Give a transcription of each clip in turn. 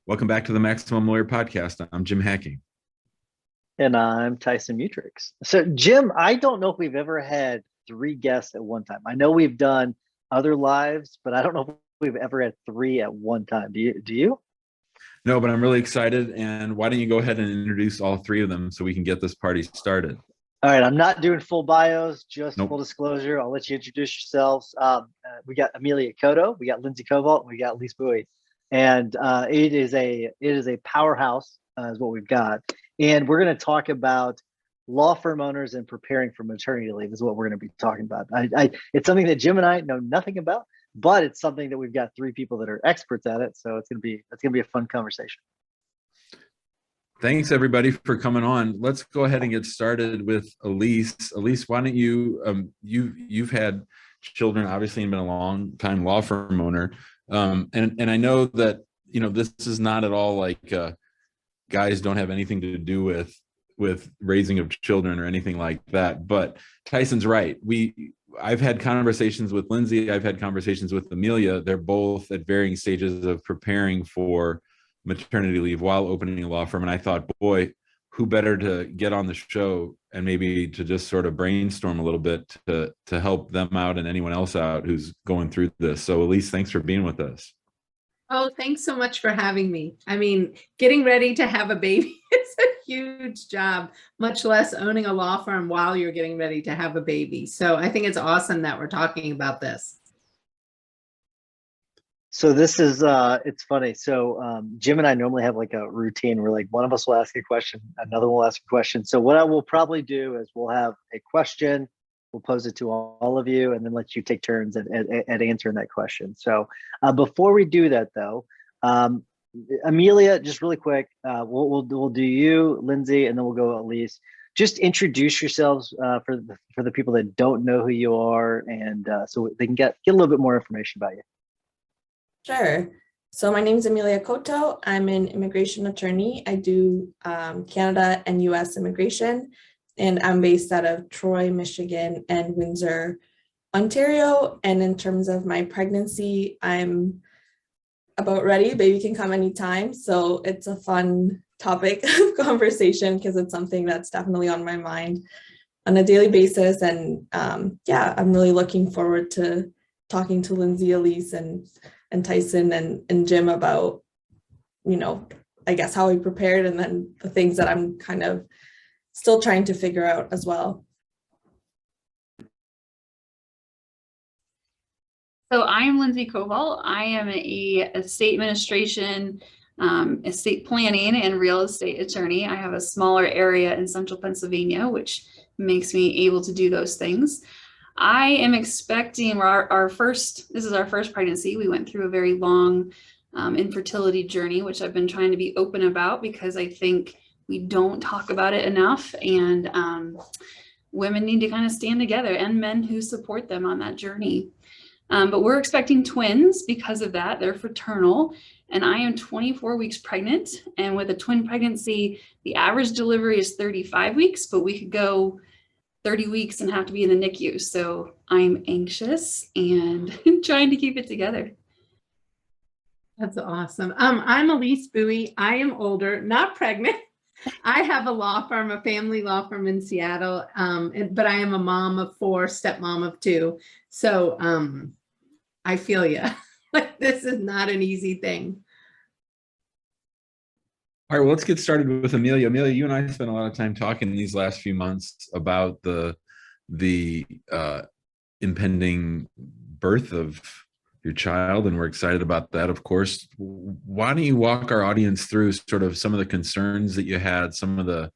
Welcome back to the Maximum Lawyer Podcast. I'm Jim Hacking. And I'm Tyson Mutrix. So, Jim, I don't know if we've ever had three guests at one time. I know we've done other lives, but I don't know if we've ever had three at one time. Do you? No, but I'm really excited. And why don't you go ahead and introduce all three of them so we can get this party started? All right, I'm not doing full bios, just Nope. full disclosure. I'll let you introduce yourselves. We got Emilia Cotto, we got Lindsay Cobalt, and we got Elise Bowie. And it is a powerhouse, is what we've got. And we're going to talk about law firm owners and preparing for maternity leave is what we're going to be talking about. It's something that Jim and I know nothing about, but it's something that we've got three people that are experts at it. So it's going to be a fun conversation. Thanks, everybody, for coming on. Let's go ahead and get started with Elise. Elise, why don't you've had children, obviously, and been a long time law firm owner. And I know that, this is not at all like guys don't have anything to do with raising of children or anything like that. But Tyson's right. I've had conversations with Lindsay. I've had conversations with Emilia. They're both at varying stages of preparing for maternity leave while opening a law firm. And I thought, boy, who better to get on the show and maybe to just sort of brainstorm a little bit to help them out and anyone else out who's going through this. So Elise, thanks for being with us. Oh, thanks so much for having me. I mean, getting ready to have a baby is a huge job, much less owning a law firm while you're getting ready to have a baby. So I think it's awesome that we're talking about this. So this is it's funny. So Jim and I normally have like a routine where like one of us will ask a question, another will ask a question. So what I will probably do is we'll have a question, we'll pose it to all of you, and then let you take turns at answering that question. So before we do that though, Emilia, just really quick, we'll do you, Lindsay, and then we'll go Elise. Just introduce yourselves for the people that don't know who you are, and so they can get a little bit more information about you. Sure. So my name is Emilia Cotto. I'm an immigration attorney. I do Canada and US immigration, and I'm based out of Troy, Michigan, and Windsor, Ontario. And in terms of my pregnancy, I'm about ready. Baby can come anytime. So it's a fun topic of conversation because it's something that's definitely on my mind on a daily basis. And yeah, I'm really looking forward to talking to Lindsay, Elise, and Tyson and Jim about, I guess how we prepared and then the things that I'm kind of still trying to figure out as well. So I'm Lindsay Cobalt. I am a estate administration, estate planning, and real estate attorney. I have a smaller area in central Pennsylvania, which makes me able to do those things. I am expecting this is our first pregnancy. We went through a very long infertility journey, which I've been trying to be open about because I think we don't talk about it enough, and women need to kind of stand together, and men who support them on that journey. But we're expecting twins because of that. They're fraternal, and I am 24 weeks pregnant. And with a twin pregnancy, the average delivery is 35 weeks, but we could go 30 weeks and have to be in the NICU. So I'm anxious and trying to keep it together. That's awesome. I'm Elise Bowie. I am older, not pregnant. I have a law firm, a family law firm in Seattle, but I am a mom of 4, stepmom of 2. So I feel you. Like, this is not an easy thing. All right, well, let's get started with Emilia. Emilia, you and I spent a lot of time talking these last few months about the impending birth of your child, and we're excited about that, of course. Why don't you walk our audience through sort of some of the concerns that you had, some of the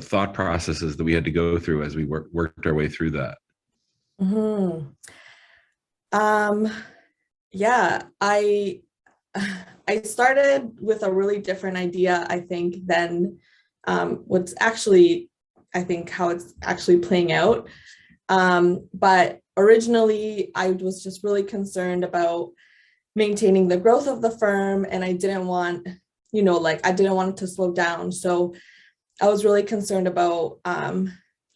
thought processes that we had to go through as we worked our way through that? Yeah, I started with a really different idea, I think, than what's actually, I think, how it's actually playing out. But originally, I was just really concerned about maintaining the growth of the firm, and I didn't want, I didn't want it to slow down. So I was really concerned about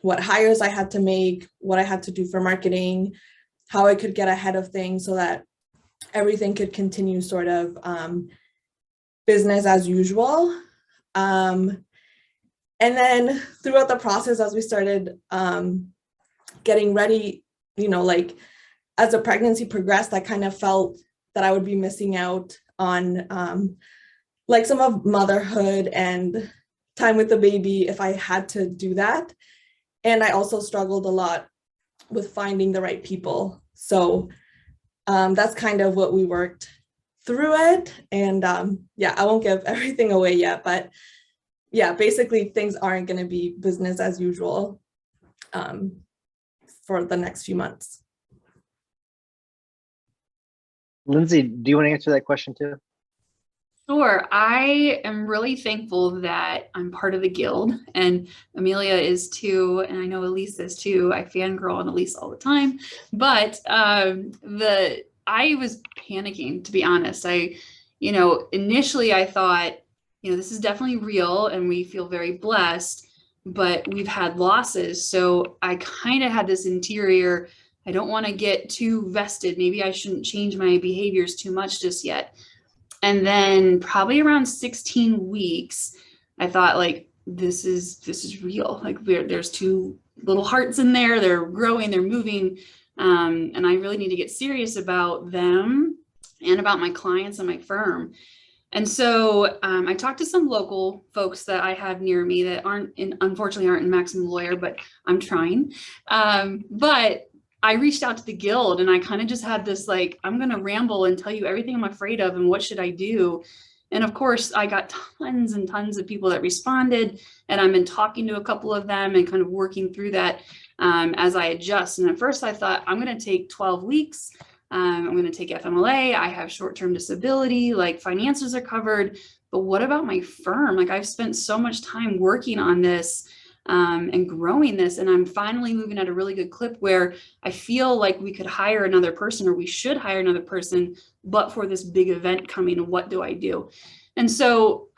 what hires I had to make, what I had to do for marketing, how I could get ahead of things so that everything could continue sort of business as usual. And then throughout the process, as we started getting ready, like as the pregnancy progressed, I kind of felt that I would be missing out on like some of motherhood and time with the baby if I had to do that. And I also struggled a lot with finding the right people. So that's kind of what we worked through it. And yeah, I won't give everything away yet, but yeah, basically things aren't going to be business as usual for the next few months. Lindsay, do you want to answer that question too? Sure. I am really thankful that I'm part of the guild, and Emilia is too, and I know Elise is too. I fangirl on Elise all the time, but I was panicking, to be honest. Initially I thought, this is definitely real and we feel very blessed, but we've had losses. So I kind of had this interior, I don't want to get too vested. Maybe I shouldn't change my behaviors too much just yet. And then probably around 16 weeks, I thought, like, this is real. Like, there's two little hearts in there. They're growing, they're moving. And I really need to get serious about them and about my clients and my firm. And so I talked to some local folks that I have near me that unfortunately aren't in Maximum Lawyer, but I'm trying. But I reached out to the guild and I kind of just had this, like, I'm going to ramble and tell you everything I'm afraid of and what should I do. And of course, I got tons and tons of people that responded, and I've been talking to a couple of them and kind of working through that as I adjust. And at first I thought, I'm going to take 12 weeks. I'm going to take FMLA. I have short-term disability, like finances are covered. But what about my firm? Like, I've spent so much time working on this and growing this, and I'm finally moving at a really good clip where I feel like we could hire another person, or we should hire another person, but for this big event coming, what do I do? And so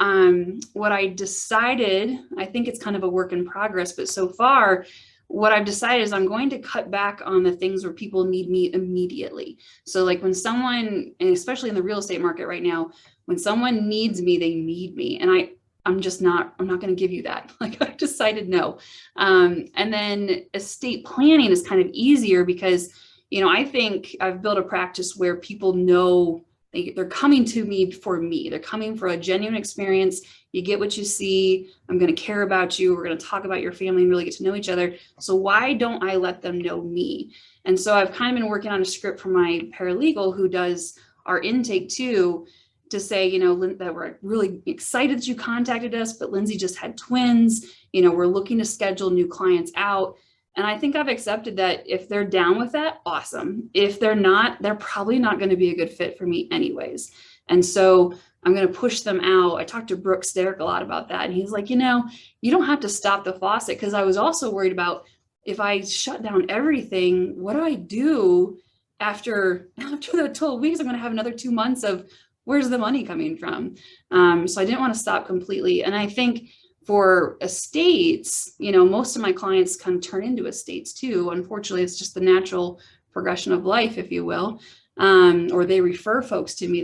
what I decided, I think it's kind of a work in progress, but so far, what I've decided is I'm going to cut back on the things where people need me immediately. So like when someone, and especially in the real estate market right now, when someone needs me, they need me. And I'm not going to give you that. Like, I decided no. And then estate planning is kind of easier because, I think I've built a practice where people know they're coming to me for me. They're coming for a genuine experience. You get what you see. I'm going to care about you. We're going to talk about your family and really get to know each other. So why don't I let them know me? And so I've kind of been working on a script for my paralegal who does our intake too, to say, that we're really excited that you contacted us, but Lindsay just had twins. We're looking to schedule new clients out. And I think I've accepted that if they're down with that, awesome. If they're not, they're probably not going to be a good fit for me anyways. And so I'm going to push them out. I talked to Brooks Derrick a lot about that. And he's like, you don't have to stop the faucet. Because I was also worried about, if I shut down everything, what do I do after the 12 weeks? I'm going to have another 2 months of, where's the money coming from? So I didn't want to stop completely. And I think for estates, most of my clients kind of turn into estates too. Unfortunately, it's just the natural progression of life, if you will. Or they refer folks to me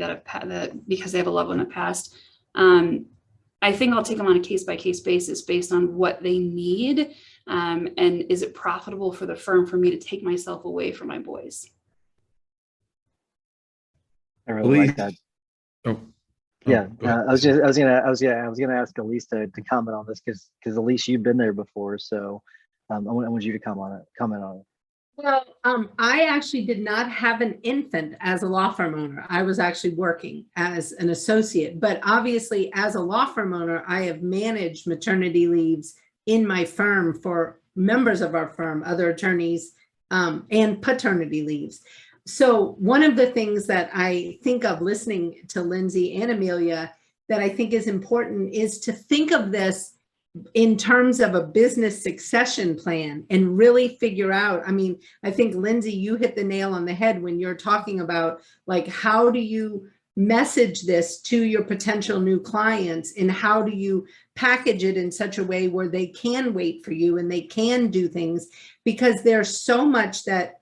because they have a loved one that passed. I think I'll take them on a case-by-case basis based on what they need. And is it profitable for the firm for me to take myself away from my boys? I really like that. Yeah, I was gonna ask Elise to comment on this because Elise, you've been there before, so I want you to comment on it. Well, I actually did not have an infant as a law firm owner. I was actually working as an associate, but obviously as a law firm owner, I have managed maternity leaves in my firm for members of our firm, other attorneys, and paternity leaves. So one of the things that I think of listening to Lindsay and Emilia that I think is important is to think of this in terms of a business succession plan and really figure out, I think Lindsay, you hit the nail on the head when you're talking about, like, how do you message this to your potential new clients, and how do you package it in such a way where they can wait for you and they can do things, because there's so much that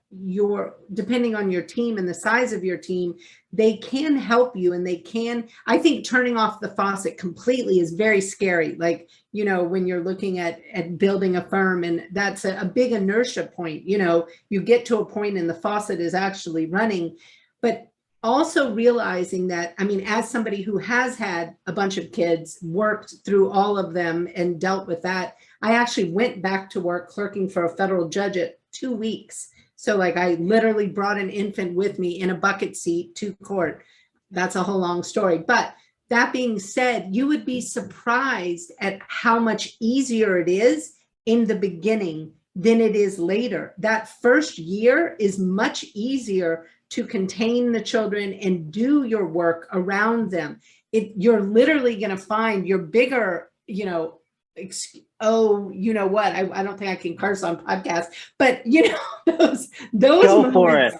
depending on your team and the size of your team, they can help you, and they can, I think turning off the faucet completely is very scary. Like, when you're looking at building a firm, and that's a big inertia point, you get to a point and the faucet is actually running. But also realizing that, as somebody who has had a bunch of kids, worked through all of them and dealt with that, I actually went back to work clerking for a federal judge at 2 weeks. So like I literally brought an infant with me in a bucket seat to court. That's a whole long story. But that being said, you would be surprised at how much easier it is in the beginning than it is later. That first year is much easier to contain the children and do your work around them. You're literally going to find your bigger, I don't think I can curse on podcasts, but those Go moments, for it.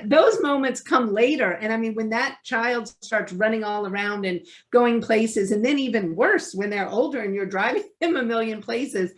those moments come later. And when that child starts running all around and going places, and then even worse when they're older and you're driving them a million places.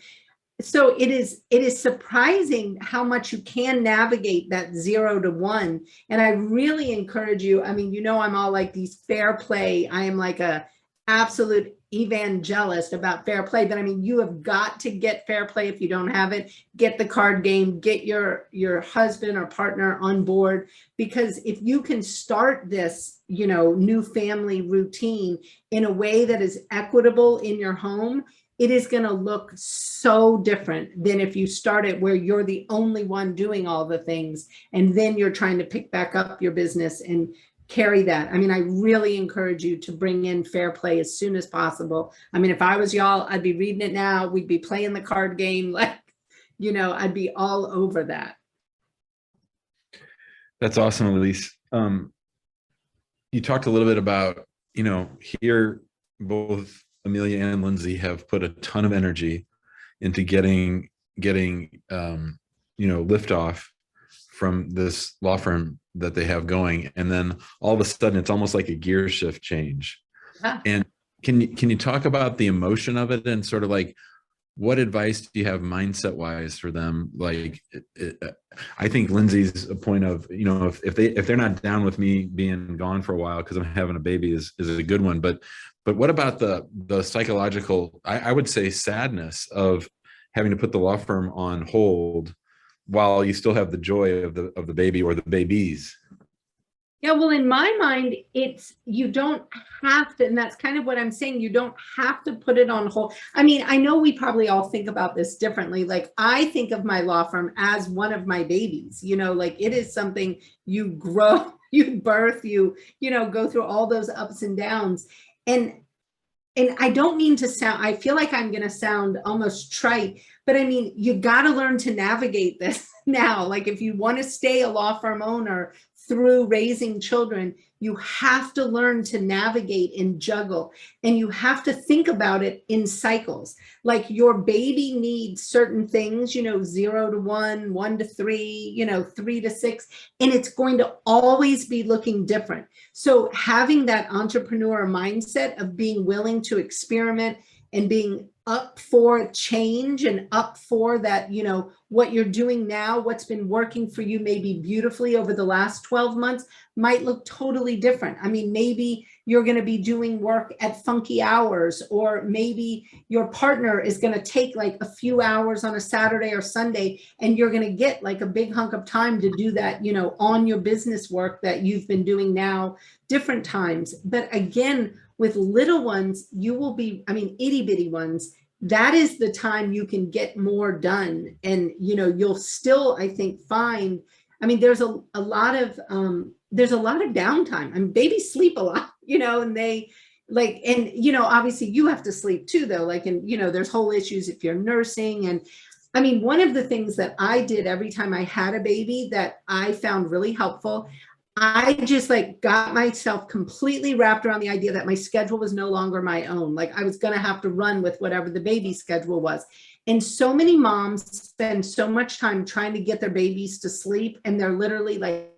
So it is surprising how much you can navigate that 0 to 1. And I really encourage you. I'm all like these fair play. I am like a absolute evangelist about fair play, but you have got to get fair play. If you don't have it, get the card game, get your husband or partner on board, because if you can start this, new family routine in a way that is equitable in your home, it is going to look so different than if you start it where you're the only one doing all the things, and then you're trying to pick back up your business and carry that. I really encourage you to bring in fair play as soon as possible. If I was y'all, I'd be reading it now. We'd be playing the card game. I'd be all over that. That's awesome, Elise. You talked a little bit about, here both Emilia and Lindsay have put a ton of energy into getting liftoff from this law firm that they have going, and then all of a sudden it's almost like a gear shift change. Yeah. And can you talk about the emotion of it, and sort of like what advice do you have mindset wise for them? Like, I think Lindsay's a point of, if they're not down with me being gone for a while because I'm having a baby is a good one. But what about the psychological, I would say, sadness of having to put the law firm on hold while you still have the joy of the baby or the babies? Yeah, well, in my mind, you don't have to, and that's kind of what I'm saying. You don't have to put it on hold. I know we probably all think about this differently. Like, I think of my law firm as one of my babies, like it is something you grow, you birth, you go through all those ups and downs. And I don't mean to sound, I feel like I'm going to sound almost trite, but you got to learn to navigate this now. Like, if you want to stay a law firm owner through raising children, you have to learn to navigate and juggle, and you have to think about it in cycles. Like, your baby needs certain things, 0 to 1, 1 to 3, 3 to 6, and it's going to always be looking different. So having that entrepreneur mindset of being willing to experiment and being up for change and up for that, what you're doing now, what's been working for you maybe beautifully over the last 12 months might look totally different. Maybe you're going to be doing work at funky hours, or maybe your partner is going to take like a few hours on a Saturday or Sunday, and you're going to get like a big hunk of time to do that, on your business work that you've been doing now different times. But again, with little ones, you will be, itty bitty ones, that is the time you can get more done. And, you'll still, I think, find, there's a lot of downtime. Babies sleep a lot, and they obviously you have to sleep too, though. And there's whole issues if you're nursing. And one of the things that I did every time I had a baby that I found really helpful, I just got myself completely wrapped around the idea that my schedule was no longer my own. Like, I was going to have to run with whatever the baby schedule was. And so many moms spend so much time trying to get their babies to sleep, and they're literally like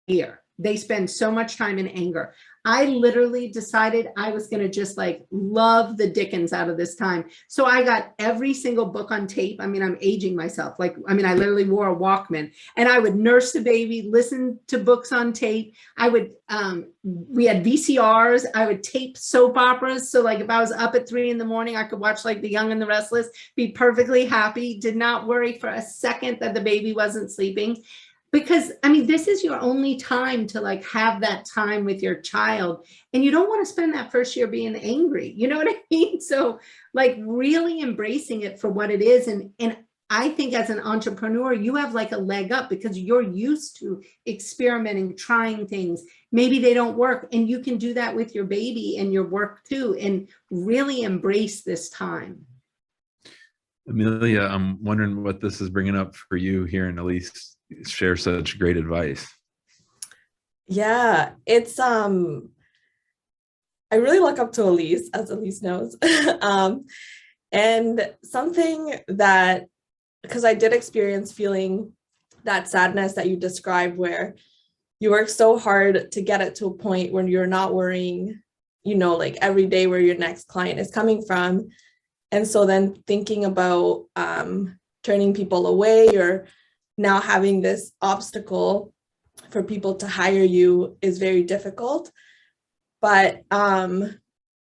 here. they spend so much time in anger. I literally decided I was going to just like love the dickens out of this time. So I got every single book on tape. I mean, I'm aging myself. Like, I mean, I literally wore a Walkman, and I would nurse the baby, listen to books on tape. I would, we had VCRs. I would tape soap operas. So like if I was up at 3 a.m, I could watch like The Young and the Restless, be perfectly happy, did not worry for a second that the baby wasn't sleeping. Because I mean, this is your only time to like have that time with your child, and you don't want to spend that first year being angry. You know what I mean? So like really embracing it for what it is. And I think as an entrepreneur, you have like a leg up because you're used to experimenting, trying things. Maybe they don't work, and you can do that with your baby and your work too, and really embrace this time. Emilia, I'm wondering what this is bringing up for you here, and Elise share such great advice. Yeah, it's I really look up to Elise, as Elise knows. And something that, because I did experience feeling that sadness that you described, where you work so hard to get it to a point where you're not worrying, you know, like every day where your next client is coming from. And so then thinking about turning people away, or now having this obstacle for people to hire you is very difficult. But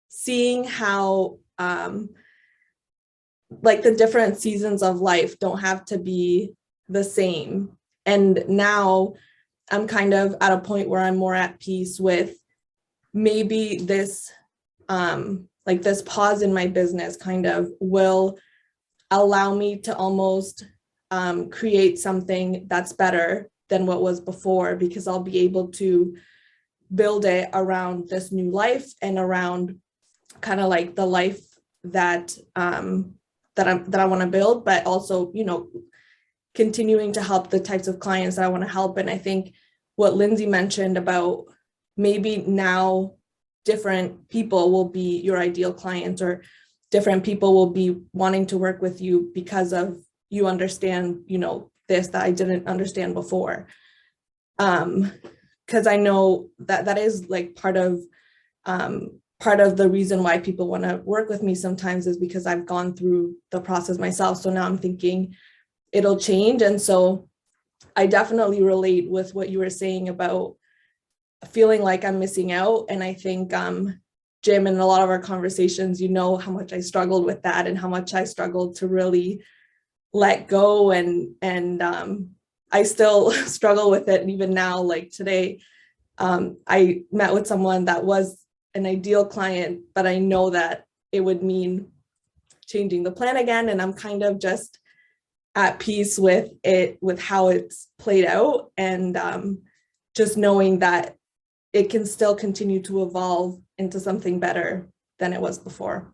seeing how like the different seasons of life don't have to be the same. And now I'm kind of at a point where I'm more at peace with maybe this like this pause in my business kind of will allow me to almost create something that's better than what was before, because I'll be able to build it around this new life and around kind of like the life that that I want to build, but also, you know, continuing to help the types of clients that I want to help. And I think what Lindsay mentioned about maybe now different people will be your ideal clients, or different people will be wanting to work with you because of you understand, you know, this that I didn't understand before. Because I know that that is like part of the reason why people want to work with me sometimes is because I've gone through the process myself. So now I'm thinking it'll change. And so I definitely relate with what you were saying about feeling like I'm missing out. And I think Jim, in a lot of our conversations, you know how much I struggled with that and how much I struggled to really let go, and I still struggle with it. And even now, like today, I met with someone that was an ideal client, but I know that it would mean changing the plan again. And I'm kind of just at peace with it, with how it's played out, and just knowing that it can still continue to evolve into something better than it was before.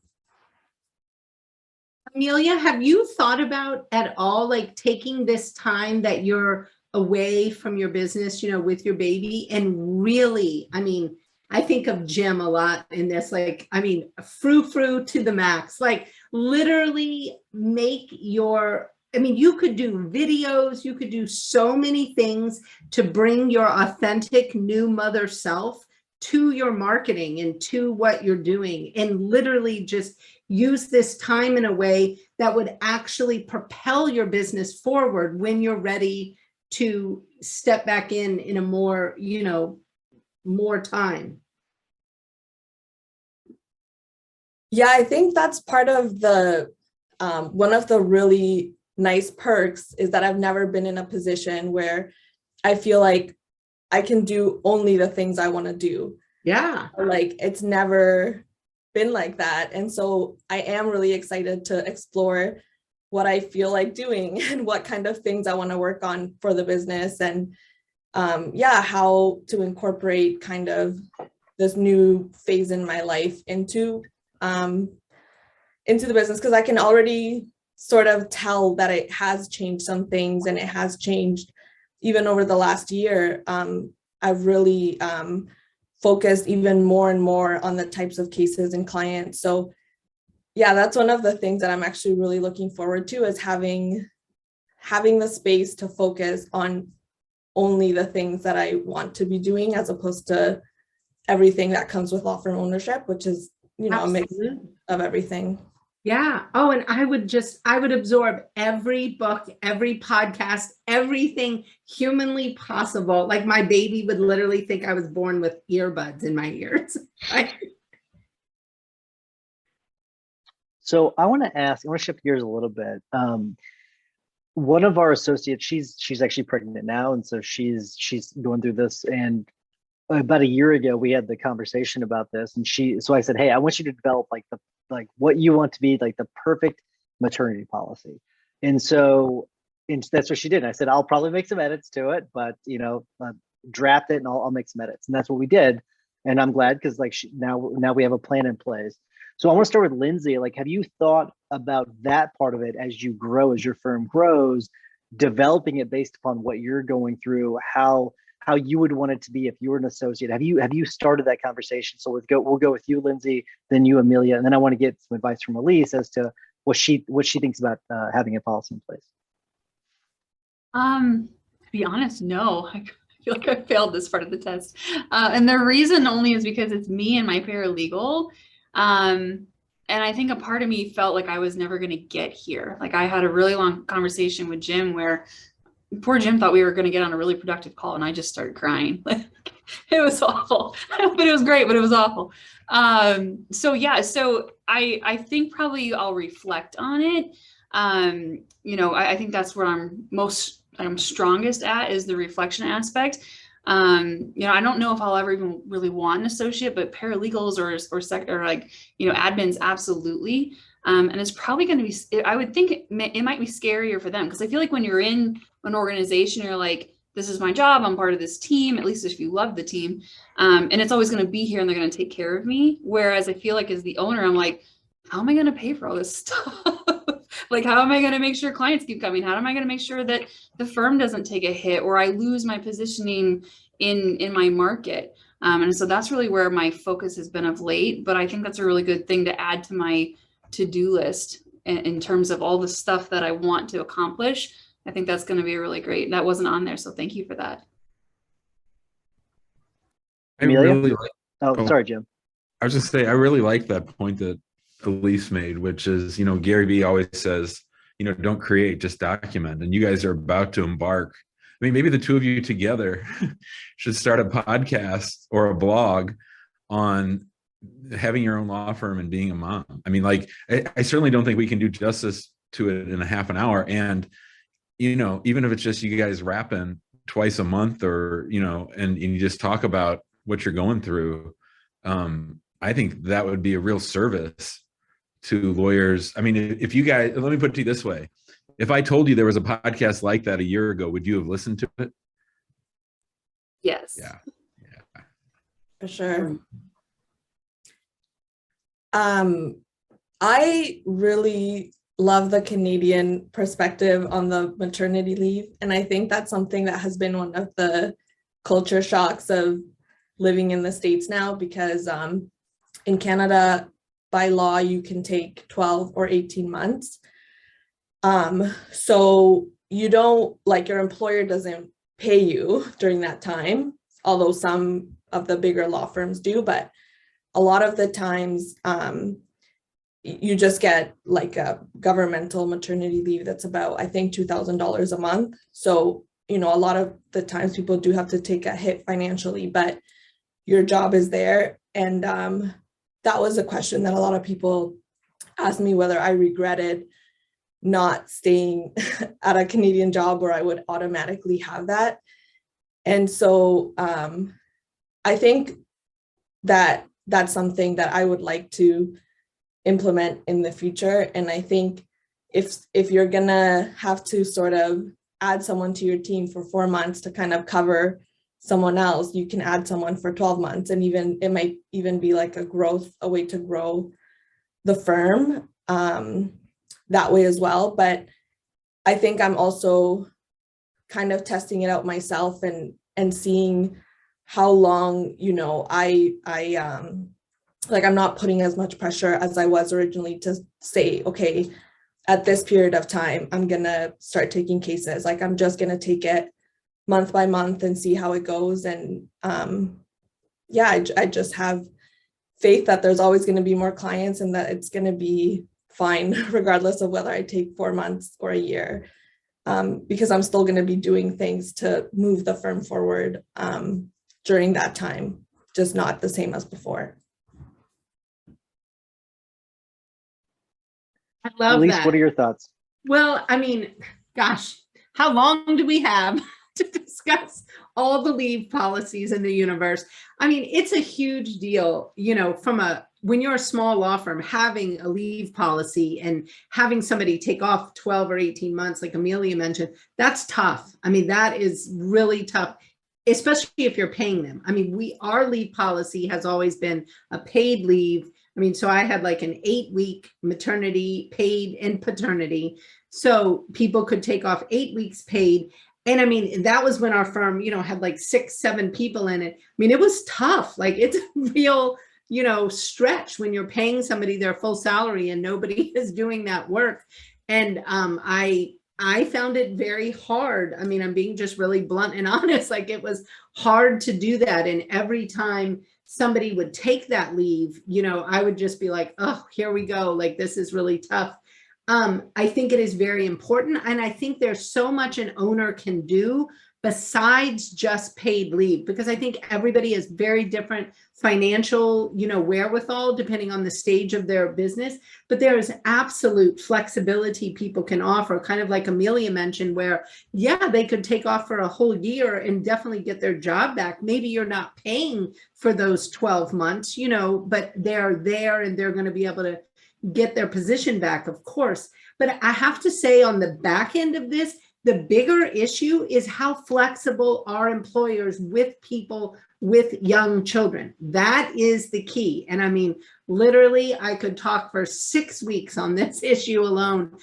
Emilia, have you thought about at all, like taking this time that you're away from your business, you know, with your baby, and really, I mean, I think of Jim a lot in this, like, I mean, frou to the max, like literally make your, I mean, you could do videos, you could do so many things to bring your authentic new mother self to your marketing and to what you're doing, and literally just use this time in a way that would actually propel your business forward when you're ready to step back in a more, you know, more time. Yeah, I think that's part of the, one of the really nice perks is that I've never been in a position where I feel like I can do only the things I want to do. Yeah. Like it's never been like that. And so I am really excited to explore what I feel like doing and what kind of things I want to work on for the business, and yeah, how to incorporate kind of this new phase in my life into the business, because I can already sort of tell that it has changed some things, and it has changed even over the last year. I've really focused even more and more on the types of cases and clients. So yeah, that's one of the things that I'm actually really looking forward to, is having the space to focus on only the things that I want to be doing, as opposed to everything that comes with law firm ownership, which is, you know, a mix of everything. Yeah. Oh, and I would absorb every book, every podcast, everything humanly possible. Like my baby would literally think I was born with earbuds in my ears. So I want to shift gears a little bit. One of our associates, she's actually pregnant now, and so she's going through this. And about a year ago, we had the conversation about this, and so I said, hey, I want you to develop like what you want to be like the perfect maternity policy. And so that's what she did. And I said, I'll probably make some edits to it, but draft it and I'll make some edits. And that's what we did. And I'm glad, because like now we have a plan in place. So I want to start with Lindsay. Like, have you thought about that part of it as you grow, as your firm grows, developing it based upon what you're going through, how you would want it to be if you were an associate? Have you started that conversation? So we'll go with you, Lindsay, then you, Emilia, and then I want to get some advice from Elise as to what she thinks about having a policy in place. To be honest, no. I feel like I failed this part of the test. And the reason only is because it's me and my paralegal. And I think a part of me felt like I was never going to get here. Like I had a really long conversation with Jim where poor Jim thought we were going to get on a really productive call, and I just started crying. It was awful, but it was great, but it was awful. So yeah, so I think probably I'll reflect on it. I think that's where I'm strongest at, is the reflection aspect. I don't know if I'll ever even really want an associate, but paralegals or admins, absolutely. And it's probably going to be, I would think it might be scarier for them, because I feel like when you're in an organization, you're like, this is my job, I'm part of this team, at least if you love the team. And it's always going to be here and they're going to take care of me. Whereas I feel like as the owner, I'm like, how am I going to pay for all this stuff? Like, how am I going to make sure clients keep coming? How am I going to make sure that the firm doesn't take a hit or I lose my positioning in my market? And so that's really where my focus has been of late. But I think that's a really good thing to add to my to-do list in terms of all the stuff that I want to accomplish. I think that's going to be really great. That wasn't on there, so thank you for that. Emilia? Sorry, Jim. I was just say, I really like that point that Elise made, which is, Gary Vee always says, don't create, just document. And you guys are about to embark. I mean, maybe the two of you together should start a podcast or a blog on having your own law firm and being a mom. I mean, like, I certainly don't think we can do justice to it in a half an hour. And, even if it's just you guys rapping twice a month or, and you just talk about what you're going through, I think that would be a real service to lawyers. I mean, if you guys, let me put it to you this way. If I told you there was a podcast like that a year ago, would you have listened to it? Yes. Yeah. For sure. I really love the Canadian perspective on the maternity leave. And I think that's something that has been one of the culture shocks of living in the States now, because in Canada, by law, you can take 12 or 18 months. So you don't, like, your employer doesn't pay you during that time, although some of the bigger law firms do, but a lot of the times you just get like a governmental maternity leave that's about, I think, $2,000 a month. So, a lot of the times people do have to take a hit financially, but your job is there. And that was a question that a lot of people asked me, whether I regretted not staying at a Canadian job where I would automatically have that. And so I think that that's something that I would like to implement in the future. And I think if you're gonna have to sort of add someone to your team for 4 months to kind of cover someone else, you can add someone for 12 months. And even it might even be like a way to grow the firm that way as well. But I think I'm also kind of testing it out myself and seeing how long, I'm not putting as much pressure as I was originally to say, okay, at this period of time, I'm gonna start taking cases. Like, I'm just gonna take it month by month and see how it goes. And yeah, I just have faith that there's always going to be more clients and that it's going to be fine, regardless of whether I take 4 months or a year, because I'm still going to be doing things to move the firm forward during that time, just not the same as before. I love Elise, that. what are your thoughts? Well, I mean, gosh, how long do we have to discuss all the leave policies in the universe? I mean, it's a huge deal, you know, when you're a small law firm, having a leave policy and having somebody take off 12 or 18 months, like Emilia mentioned, that's tough. I mean, that is really tough, especially if you're paying them. I mean, our leave policy has always been a paid leave. I mean, so I had like an 8-week maternity paid and paternity. So people could take off 8 weeks paid. And I mean, that was when our firm, you know, had like 6, 7 people in it. I mean, it was tough. Like it's a real, you know, stretch when you're paying somebody their full salary and nobody is doing that work. And I found it very hard. I mean, I'm being just really blunt and honest. Like it was hard to do that. And every time somebody would take that leave, you know, I would just be like, oh, here we go. Like, this is really tough. I think it is very important. And I think there's so much an owner can do besides just paid leave, because I think everybody has very different financial, you know, wherewithal depending on the stage of their business. But there is absolute flexibility people can offer, kind of like Emilia mentioned, where, yeah, they could take off for a whole year and definitely get their job back. Maybe you're not paying for those 12 months, you know, but they're there and they're going to be able to get their position back, of course. But I have to say, on the back end of this, the bigger issue is how flexible are employers with people with young children. That is the key. And I mean, literally, I could talk for 6 weeks on this issue alone.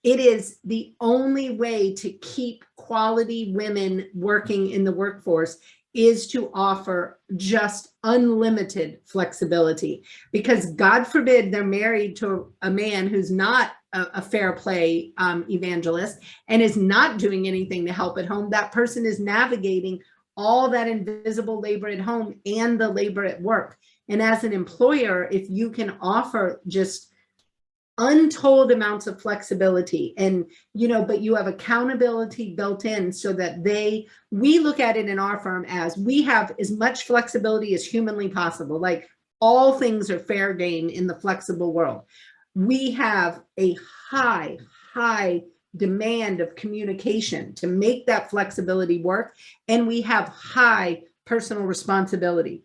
It is the only way to keep quality women working in the workforce is to offer just unlimited flexibility, because God forbid they're married to a man who's not a fair play evangelist and is not doing anything to help at home. That person is navigating all that invisible labor at home and the labor at work. And as an employer, if you can offer just untold amounts of flexibility and, you know, but you have accountability built in so that we look at it in our firm as we have as much flexibility as humanly possible. Like all things are fair game in the flexible world. We have a high demand of communication to make that flexibility work. And we have high personal responsibility.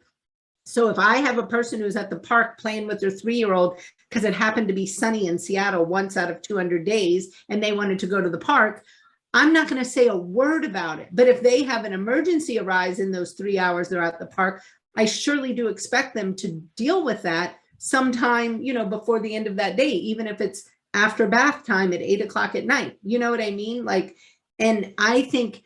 So if I have a person who's at the park playing with their 3-year-old because it happened to be sunny in Seattle once out of 200 days and they wanted to go to the park, I'm not going to say a word about it. But if they have an emergency arise in those 3 hours they're at the park, I surely do expect them to deal with that sometime, you know, before the end of that day, even if it's after bath time at 8 o'clock at night. You know what I mean? Like, and I think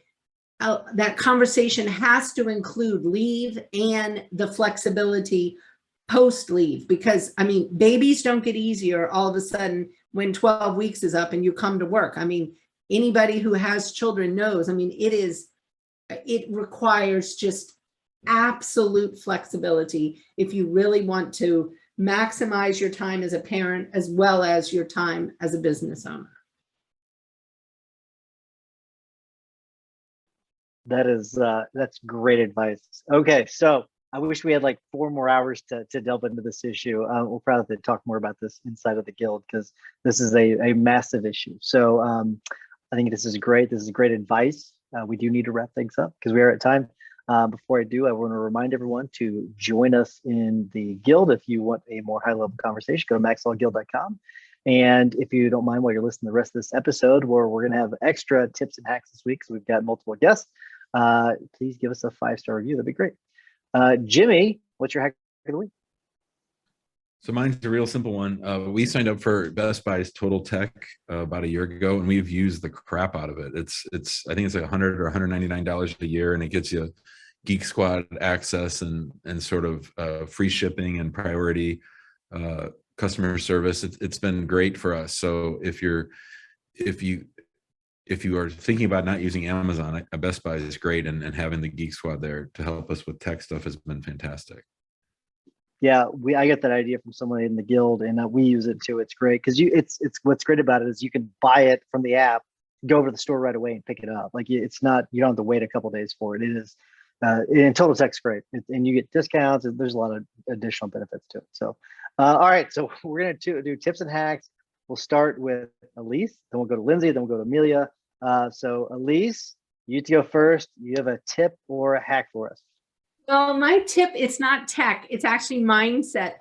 that conversation has to include leave and the flexibility post leave, because I mean, babies don't get easier all of a sudden when 12 weeks is up and you come to work. I mean, anybody who has children knows, I mean, it requires just absolute flexibility if you really want to maximize your time as a parent as well as your time as a business owner. That's great advice. Okay, so I wish we had like 4 more hours to delve into this issue. We'll probably have to talk more about this inside of the guild because this is a massive issue. So I think this is great. This is great advice. We do need to wrap things up because we are at time. Before I do, I want to remind everyone to join us in the guild. If you want a more high-level conversation, go to maxwellguild.com. And if you don't mind, while you're listening to the rest of this episode, where we're going to have extra tips and hacks this week, so we've got multiple guests, please give us a 5-star review. That'd be great. Jimmy, what's your hack of the week? So mine's a real simple one. We signed up for Best Buy's Total Tech about a year ago, and we've used the crap out of it. It's I think it's like $100 or $199 a year, and it gets you Geek Squad access and sort of free shipping and priority customer service. It's been great for us. So if you if you are thinking about not using Amazon, a Best Buy is great, and having the Geek Squad there to help us with tech stuff has been fantastic. Yeah, I get that idea from someone in the guild, and we use it too. It's great because it's what's great about it is you can buy it from the app, go over to the store right away and pick it up. Like it's not, you don't have to wait a couple of days for it. It is, and Total Tech's great, and you get discounts. And there's a lot of additional benefits to it. So, all right, so we're gonna do tips and hacks. We'll start with Elise, then we'll go to Lindsay, then we'll go to Emilia. So Elise, you get to go first. You have a tip or a hack for us? Well, my tip, it's not tech, it's actually mindset.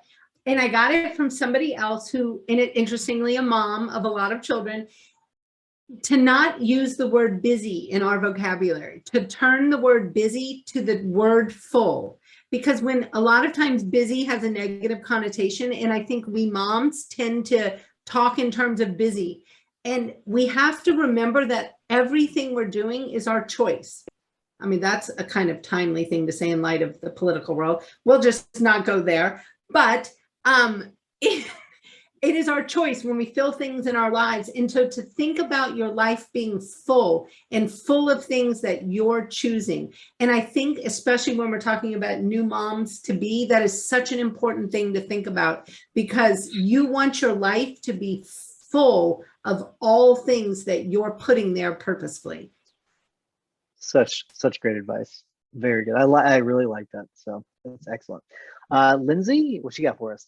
And I got it from somebody else who, in it, interestingly, a mom of a lot of children, to not use the word busy in our vocabulary, to turn the word busy to the word full. Because when a lot of times busy has a negative connotation, and I think we moms tend to talk in terms of busy. And we have to remember that everything we're doing is our choice. I mean, that's a kind of timely thing to say in light of the political world. We'll just not go there. But it is our choice when we fill things in our lives. And so to think about your life being full and full of things that you're choosing. And I think, especially when we're talking about new moms to be, that is such an important thing to think about, because you want your life to be full of all things that you're putting there purposefully. Such great advice. Very good. I really like that. So that's excellent. Lindsay, what you got for us?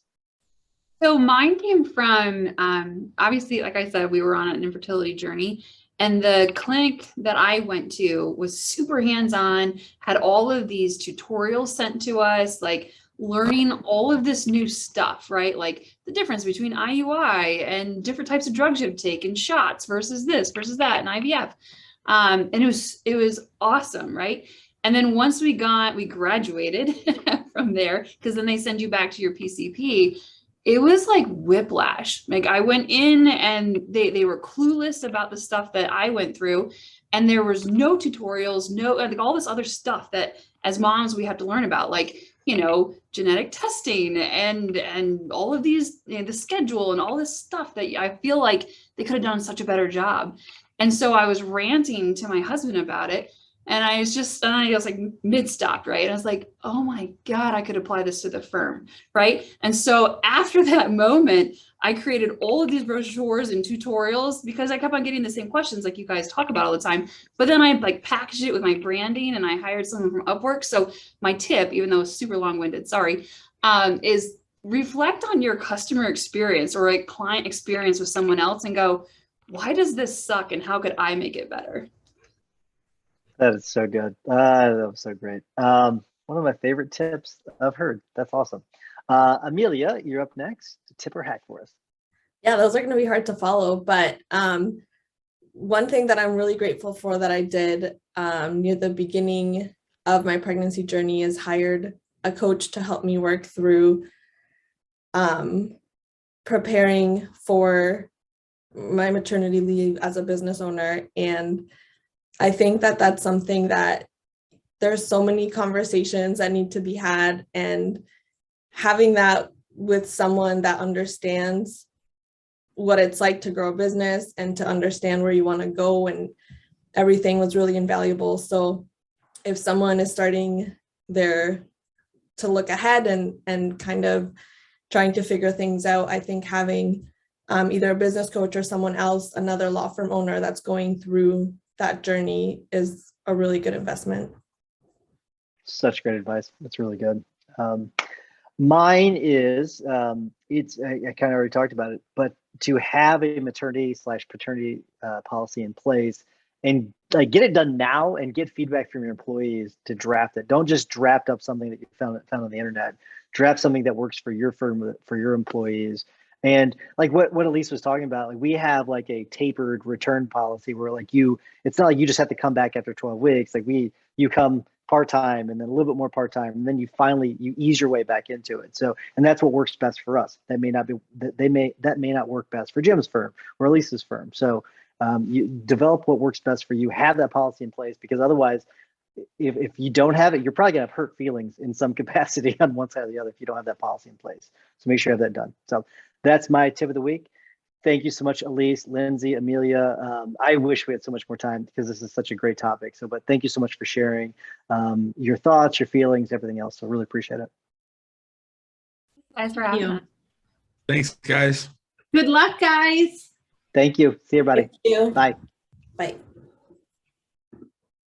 So mine came from, obviously, like I said, we were on an infertility journey, and the clinic that I went to was super hands-on, had all of these tutorials sent to us, like learning all of this new stuff, right? Like the difference between IUI and different types of drugs you take and shots versus this versus that and IVF. And it was awesome, right? And then once we graduated from there, because then they send you back to your PCP, it was like whiplash. Like I went in and they were clueless about the stuff that I went through, and there was no tutorials, no, like all this other stuff that as moms we have to learn about, like, you know, genetic testing and all of these, you know, the schedule and all this stuff that I feel like they could have done such a better job. And so I was ranting to my husband about it. And I was like mid-stop, right? And I was like, oh my God, I could apply this to the firm, right? And so after that moment, I created all of these brochures and tutorials because I kept on getting the same questions like you guys talk about all the time. But then I like packaged it with my branding and I hired someone from Upwork. So my tip, even though it's super long-winded, sorry, is reflect on your customer experience or like client experience with someone else and go, why does this suck and how could I make it better? That is so good. That was so great. One of my favorite tips I've heard. That's awesome. Emilia, you're up next. Tip or hack for us? Yeah, those are going to be hard to follow, but one thing that I'm really grateful for that I did near the beginning of my pregnancy journey is hired a coach to help me work through preparing for my maternity leave as a business owner. And I think that that's something that there's so many conversations that need to be had, and having that with someone that understands what it's like to grow a business and to understand where you want to go and everything was really invaluable. So if someone is starting to look ahead and kind of trying to figure things out, I think having either a business coach or someone else, another law firm owner that's going through that journey is a really good investment. Such great advice. That's really good. Mine is, I kind of already talked about it, but to have a maternity/paternity policy in place and like get it done now and get feedback from your employees to draft it. Don't just draft up something that you found on the internet. Draft something that works for your firm, for your employees. And like what Elise was talking about, like we have like a tapered return policy where like it's not like you just have to come back after 12 weeks. Like you come part-time and then a little bit more part-time, and then you ease your way back into it. So, and that's what works best for us. That may not work best for Jim's firm or Elise's firm. So you develop what works best for you, have that policy in place, because otherwise if you don't have it, you're probably gonna have hurt feelings in some capacity on one side or the other if you don't have that policy in place. So make sure you have that done. So that's my tip of the week. Thank you so much, Elise, Lindsay, Emilia. I wish we had so much more time because this is such a great topic. So, but thank you so much for sharing your thoughts, your feelings, everything else. So really appreciate it. Thanks for Thank having you. us. Thanks, guys. Good luck, guys. Thank you. See you, everybody. Thank you. Bye. Bye.